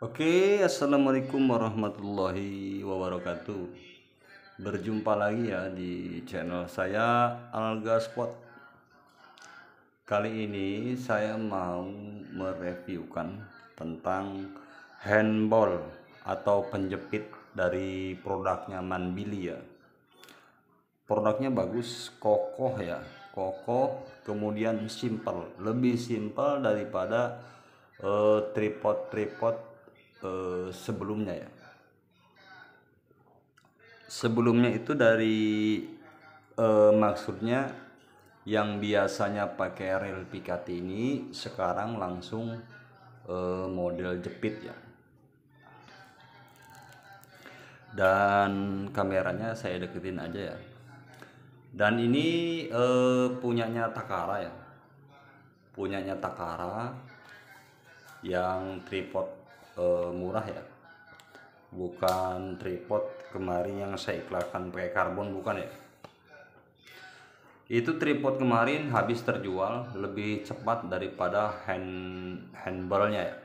Assalamualaikum warahmatullahi wabarakatuh. Berjumpa lagi ya di channel saya Algaspot. Kali ini saya mau mereviewkan tentang handball atau penjepit dari produknya Manbili ya. Produknya bagus, kokoh ya, kokoh, kemudian simple, lebih simple daripada tripod sebelumnya ya. Sebelumnya itu dari maksudnya yang biasanya pakai rel pikat ini sekarang langsung model jepit ya. Dan kameranya saya deketin aja ya. Dan ini punyanya Takara ya. Punyanya Takara yang tripod murah ya. Bukan tripod kemarin yang saya iklankan pakai karbon, bukan ya. Itu tripod kemarin habis terjual lebih cepat daripada handballnya ya,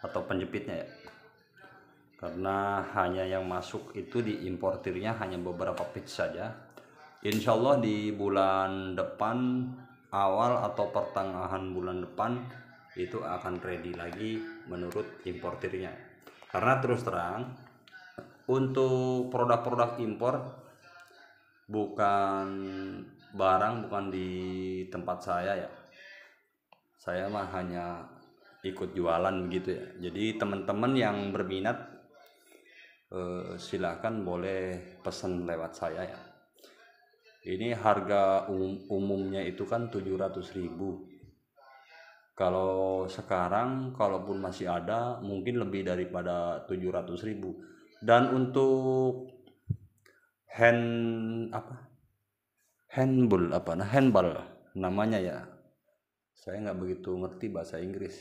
atau penjepitnya ya. Karena hanya yang masuk itu diimportirnya hanya beberapa piece saja. Insya Allah di bulan depan, awal atau pertengahan bulan depan itu akan ready lagi menurut importirnya. Karena terus terang untuk produk-produk impor bukan di tempat saya ya. Saya mah hanya ikut jualan begitu ya. Jadi teman-teman yang berminat silahkan boleh pesan lewat saya ya. Ini harga umumnya itu kan 700.000. Kalau sekarang kalaupun masih ada mungkin lebih daripada 700.000. Dan untuk handball namanya ya, saya nggak begitu ngerti bahasa Inggris.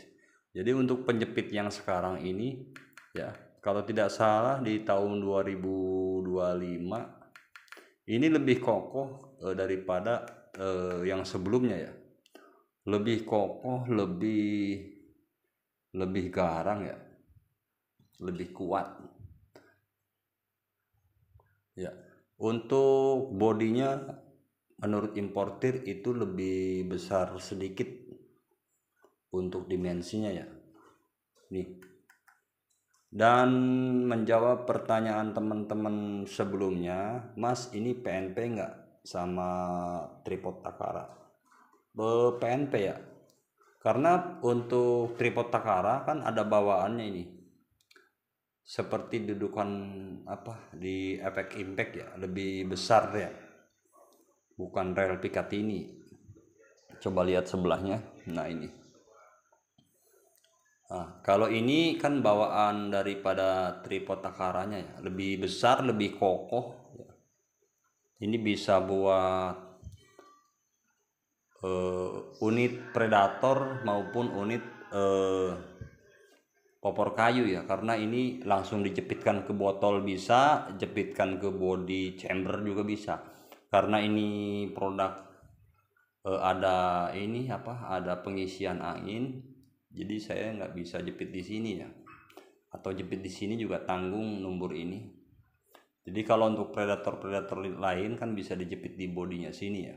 Jadi untuk penjepit yang sekarang ini ya, kalau tidak salah di tahun 2025 ini lebih kokoh daripada yang sebelumnya ya. Lebih kokoh, lebih garang ya, lebih kuat ya. Untuk bodinya menurut importir itu lebih besar sedikit untuk dimensinya ya nih. Dan menjawab pertanyaan teman-teman sebelumnya, Mas ini PNP enggak sama tripod Takara? PNP ya, karena untuk tripod Takara kan ada bawaannya ini seperti dudukan di efek impact ya, lebih besar ya, bukan rel pikat ini. Coba lihat sebelahnya, nah ini. Nah, kalau ini kan bawaan daripada tripod Takaranya ya, lebih besar, lebih kokoh. Ini bisa buat unit predator maupun unit popor kayu ya, karena ini langsung dijepitkan ke botol bisa, jepitkan ke body chamber juga bisa. Karena ini produk ada pengisian angin, jadi saya nggak bisa jepit di sini ya, atau jepit di sini juga tanggung numbur ini. Jadi kalau untuk predator lain kan bisa dijepit di bodinya sini ya.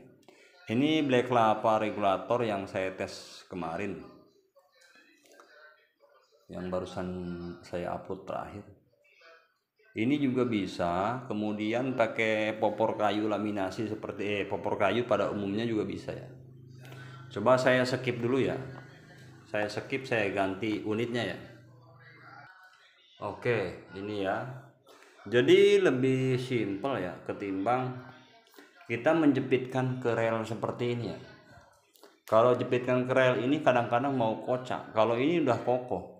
Ini black lava regulator yang saya tes kemarin, yang barusan saya upload terakhir. Ini juga bisa, kemudian pakai popor kayu laminasi seperti popor kayu pada umumnya juga bisa ya. Coba saya skip dulu ya. Saya ganti unitnya ya. Oke, ini ya. Jadi lebih simpel ya ketimbang kita menjepitkan ke rel seperti ini ya. Kalau jepitkan ke rel ini kadang-kadang mau kocak. Kalau ini udah kokoh.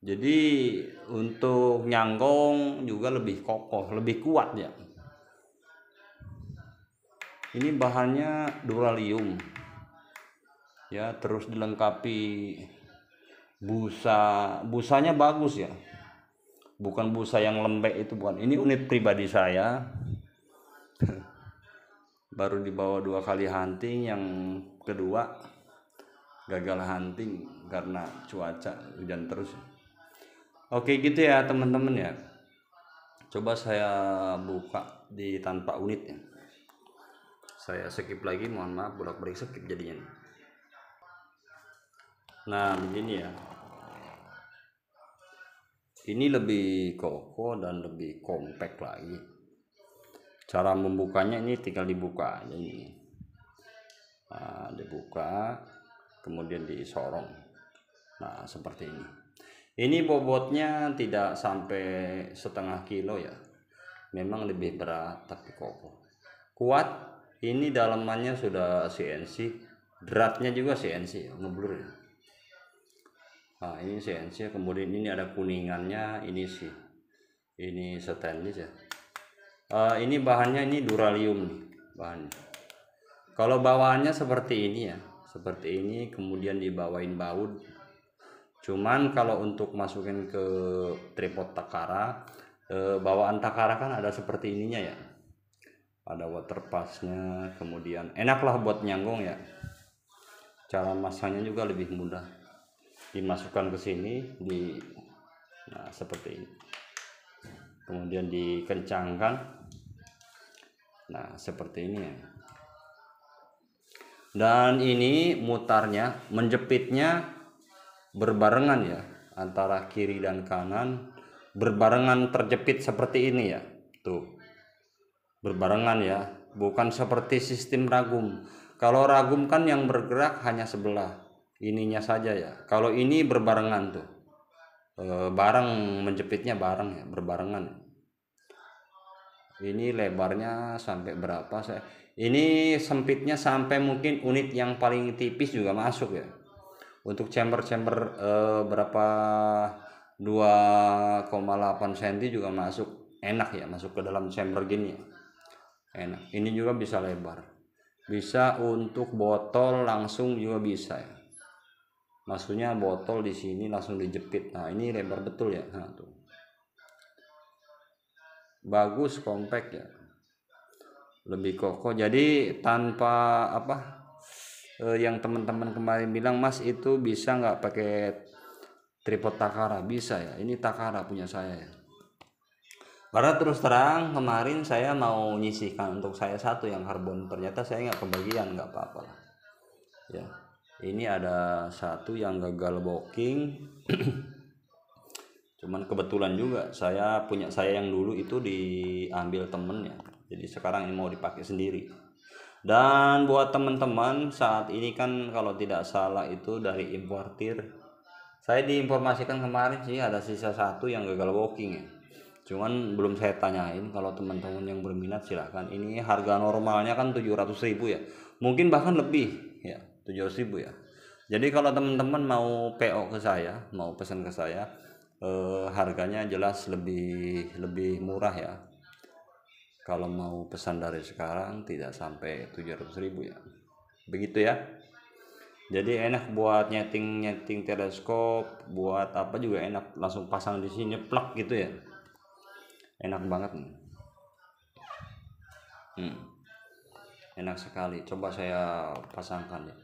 Jadi untuk nyanggong juga lebih kokoh, lebih kuat ya. Ini bahannya duralium. Ya, terus dilengkapi busanya bagus ya, bukan busa yang lembek itu, bukan. Ini unit pribadi saya baru dibawa 2 kali hunting, yang kedua gagal hunting karena cuaca hujan terus. Oke gitu ya teman-teman ya. Coba saya buka di tanpa unit ya. Saya skip lagi, mohon maaf, bolak-balik skip jadinya. Nah begini ya, ini lebih kokoh dan lebih compact lagi. Cara membukanya ini tinggal dibuka aja ini. Nah, dibuka kemudian disorong. Nah seperti ini. Ini bobotnya tidak sampai setengah kilo ya, memang lebih berat tapi kokoh, kuat. Ini dalamannya sudah CNC, dratnya juga CNC ya, ngeblur ya. Nah ini CNC, kemudian ini ada kuningannya, ini sih, ini stainless ya. Ini bahannya ini duralium nih bahannya. Kalau bawaannya seperti ini ya, seperti ini, kemudian dibawain baut. Cuman kalau untuk masukin ke tripod Takara, bawaan Takara kan ada seperti ininya ya, ada water passnya, kemudian enaklah buat nyanggong ya. Cara masangnya juga lebih mudah, dimasukkan ke sini nah seperti ini, kemudian dikencangkan, nah seperti ini ya. Dan ini mutarnya, menjepitnya berbarengan ya, antara kiri dan kanan berbarengan, terjepit seperti ini ya, tuh berbarengan ya, bukan seperti sistem ragum. Kalau ragum kan yang bergerak hanya sebelah ininya saja ya, kalau ini berbarengan tuh, bareng, menjepitnya bareng ya, berbarengan. Ini lebarnya sampai berapa, ini sempitnya sampai mungkin unit yang paling tipis juga masuk ya. Untuk chamber-chamber berapa 2,8 cm juga masuk, enak ya, masuk ke dalam chamber gini ya. Enak. Ini juga bisa lebar, bisa untuk botol langsung juga bisa ya. Maksudnya botol di sini langsung dijepit. Nah ini lebar betul ya. Nah, tuh bagus, compact ya, lebih kokoh. Jadi tanpa apa, yang teman-teman kemarin bilang, Mas itu bisa nggak pakai tripod Takara? Bisa ya, ini Takara punya saya ya. Karena terus terang kemarin saya mau nyisihkan untuk saya satu yang karbon, ternyata saya nggak kebagian, nggak apa-apa lah ya. Ini ada satu yang gagal booking cuman kebetulan juga saya punya, saya yang dulu itu diambil temennya, jadi sekarang ini mau dipakai sendiri. Dan buat teman-teman saat ini kan kalau tidak salah itu dari importir, saya diinformasikan kemarin sih ada sisa satu yang gagal walking ya. Cuman belum saya tanyain, kalau teman-teman yang berminat silahkan. Ini harga normalnya kan 700.000 ya, mungkin bahkan lebih ya, 700.000 ya. Jadi kalau teman-teman mau PO ke saya, mau pesan ke saya, harganya jelas lebih murah ya. Kalau mau pesan dari sekarang tidak sampai 700.000 ya, begitu ya. Jadi enak buat nyeting teleskop, buat apa juga enak, langsung pasang di sini plug gitu ya, enak banget nih. Enak sekali, coba saya pasangkan ya.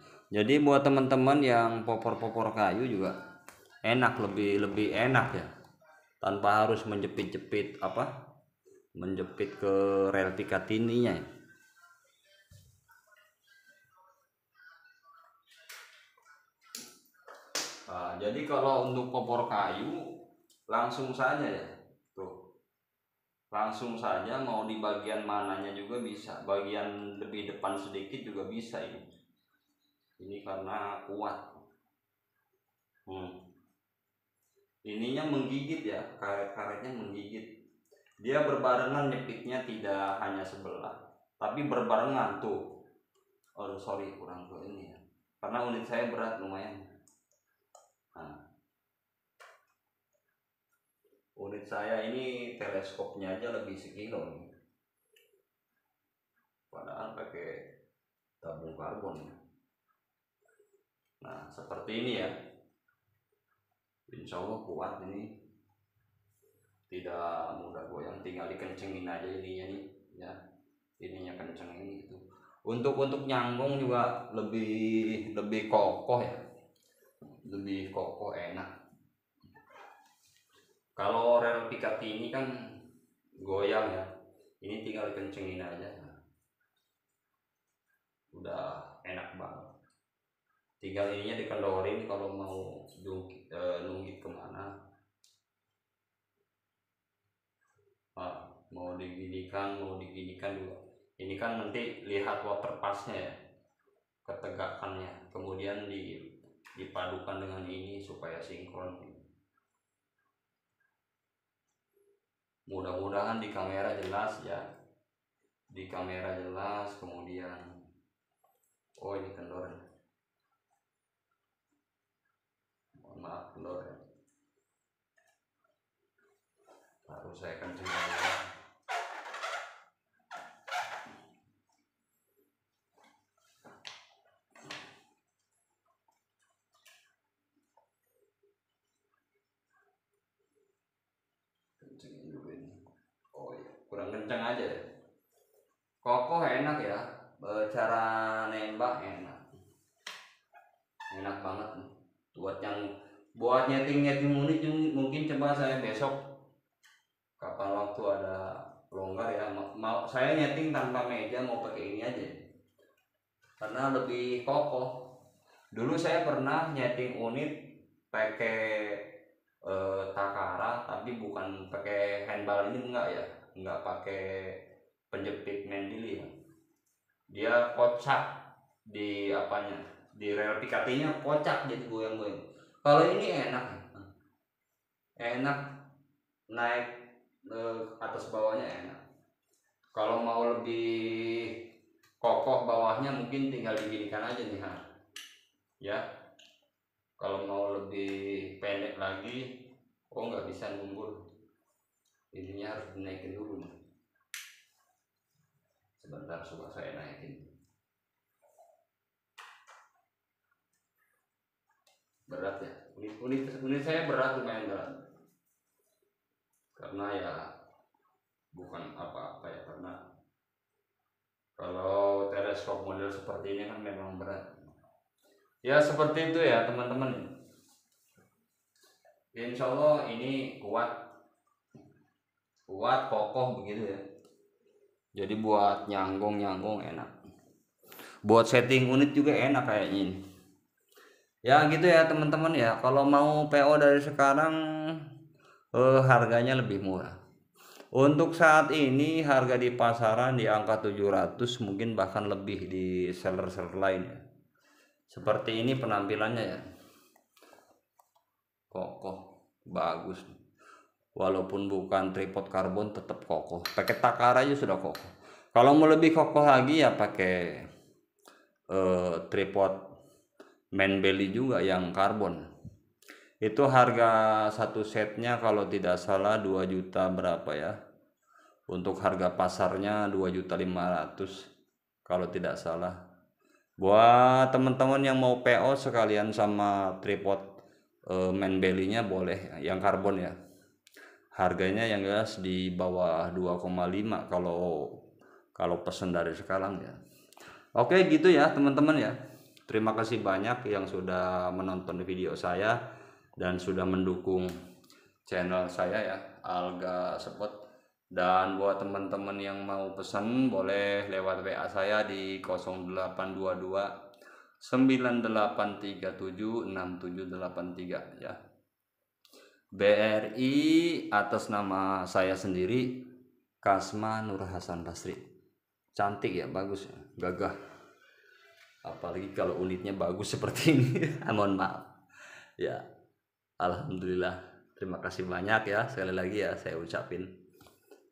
Jadi buat teman-teman yang popor-popor kayu juga enak, lebih enak ya, tanpa harus menjepit-jepit apa, menjepit ke rel Picatinny-nya ya. Nah, jadi kalau untuk popor kayu langsung saja ya, tuh langsung saja, mau di bagian mananya juga bisa, bagian lebih depan sedikit juga bisa ini karena kuat. Ininya menggigit ya, karet-karetnya menggigit, dia berbarengan nyepitnya, tidak hanya sebelah tapi berbarengan tuh. Oh sorry, kurang ke ini ya, karena unit saya berat lumayan. Nah, unit saya ini teleskopnya aja lebih sekilo nih, padahal pakai tabung karbon. Nah seperti ini ya, insya Allah kuat ini, tidak mudah goyang, tinggal dikencengin aja ininya nih ya, ininya kenceng ini gitu. Untuk nyanggong juga lebih kokoh ya, lebih kokoh, enak. Kalau rel pikat ini kan goyang ya, ini tinggal kencengin aja, udah enak banget. Tinggal ininya dikendorin kalau mau nunggit kemana, mau diginikan juga. Ini kan nanti lihat water passnya ya, ketegakannya, kemudian dipadukan dengan ini supaya sinkron. Mudah-mudahan di kamera jelas ya, di kamera jelas. Kemudian oh ini kendor, mohon maaf kendor ya, harus saya kencing dulu. Kencingin dulu ini. Oh iya, kurang kencang aja ya. Kokoh enak ya, cara nembak enak banget. Buat nyeting unit mungkin coba saya besok kapan waktu ada longgar ya, mau saya nyeting tanpa meja, mau pakai ini aja karena lebih kokoh. Dulu saya pernah nyeting unit pakai Takara, tapi bukan pakai handball ini, enggak ya, enggak pakai penjepit mendili ya, dia kocak di apanya, di rel pikatinya kocak jadi goyang-goyang. Kalau ini enak naik atas bawahnya enak. Kalau mau lebih kokoh bawahnya mungkin tinggal diginikan aja nih ya. Kalau mau lebih pendek lagi, nggak bisa ngumpul, ininya harus dinaikin dulu nih. Sebentar, coba saya naikin. Berat ya, unit saya berat, lumayan berat, karena ya bukan apa-apa ya, karena kalau teleskop model seperti ini kan memang berat ya. Seperti itu ya teman-teman. Insya Allah ini kuat kokoh begitu ya, jadi buat nyanggung enak, buat setting unit juga enak kayaknya ini ya. Gitu ya teman-teman ya. Kalau mau PO dari sekarang harganya lebih murah. Untuk saat ini harga di pasaran di angka 700, mungkin bahkan lebih di seller-seller lain ya. Seperti ini penampilannya ya, kokoh, bagus. Walaupun bukan tripod karbon tetap kokoh. Pakai Takara aja sudah kokoh. Kalau mau lebih kokoh lagi ya pakai tripod main belly juga yang karbon. Itu harga satu setnya kalau tidak salah 2 juta berapa ya. Untuk harga pasarnya 2.500.000 kalau tidak salah. Buat teman-teman yang mau PO sekalian sama tripod main belly-nya boleh yang karbon ya. Harganya yang jelas di bawah 2,5 kalau pesan dari sekarang ya. Oke gitu ya teman-teman ya. Terima kasih banyak yang sudah menonton video saya dan sudah mendukung channel saya ya, Alga Spot. Dan buat teman-teman yang mau pesan boleh lewat WA saya di 0822 9837 6783 ya. BRI atas nama saya sendiri, Kasma Nur Hasan Basri. Cantik ya, bagus ya, gagah. Apalagi kalau unitnya bagus seperti ini. Mohon maaf ya. Alhamdulillah, terima kasih banyak ya. Sekali lagi ya saya ucapin,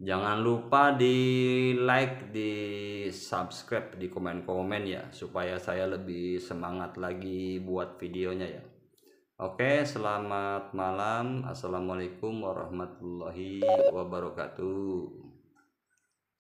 jangan lupa di like, di subscribe, di komen-komen ya, supaya saya lebih semangat lagi buat videonya ya. Oke, selamat malam. Assalamualaikum warahmatullahi wabarakatuh.